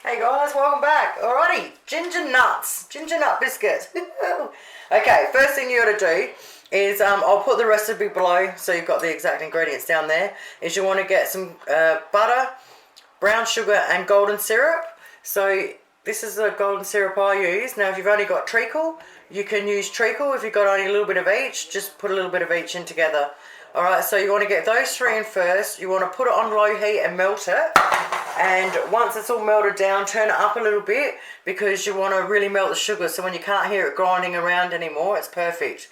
Hey guys, welcome back. Alrighty, Gingernut Biscuits. Okay, first thing you got to do is, I'll put the recipe below so you've got the exact ingredients down there, is you want to get some butter, brown sugar and golden syrup. So this is the golden syrup I use. Now if you've only got treacle, you can use treacle. If you've got only a little bit of each, just put a little bit of each in together. Alright, so you want to get those three in first. You want to put it on low heat and melt it. And once it's all melted down, turn it up a little bit because you want to really melt the sugar, so when you can't hear it grinding around anymore, it's perfect.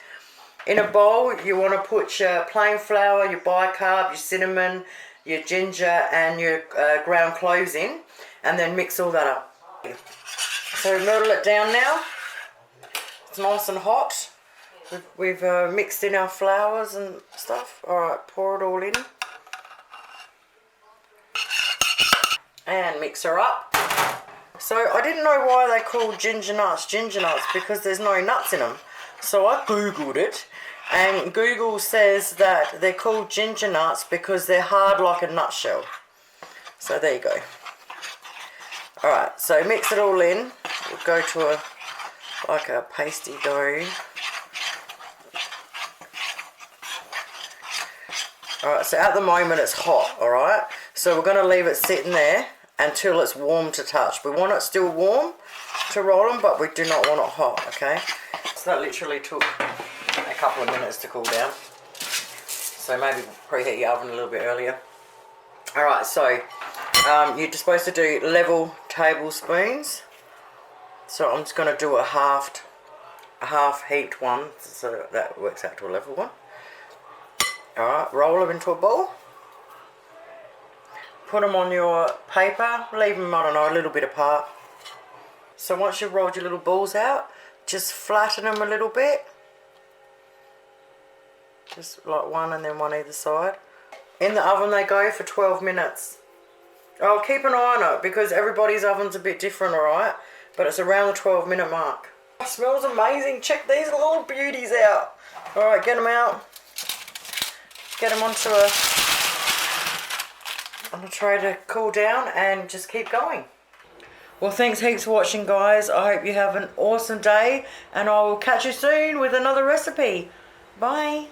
In a bowl, you want to put your plain flour, your bicarb, your cinnamon, your ginger and your ground cloves in, and then mix all that up. So melt it down now. It's nice and hot. We've mixed in our flours and stuff. Alright, pour it all in. And mix her up. So I didn't know why they called ginger nuts because there's no nuts in them. So I googled it, and Google says that they're called ginger nuts because they're hard like a nutshell. So there you go. Alright, so mix it all in. We'll go to like a pasty dough. Alright, so at the moment it's hot, alright? So we're going to leave it sitting there until it's warm to touch. We want it still warm to roll them, but we do not want it hot, okay? So that literally took a couple of minutes to cool down. So maybe preheat your oven a little bit earlier. Alright, so you're supposed to do level tablespoons. So I'm just going to do a half heat one, so that works out to a level one. Alright, roll them into a ball. Put them on your paper, leave them, I don't know, a little bit apart. So once you've rolled your little balls out, just flatten them a little bit. Just like one and then one either side. In the oven they go for 12 minutes. I'll keep an eye on it because everybody's oven's a bit different, alright? But it's around the 12-minute mark. It smells amazing. Check these little beauties out. Alright, get them out. Get them onto a tray to cool down and just keep going. Well, thanks heaps for watching, guys. I hope you have an awesome day and I will catch you soon with another recipe. Bye.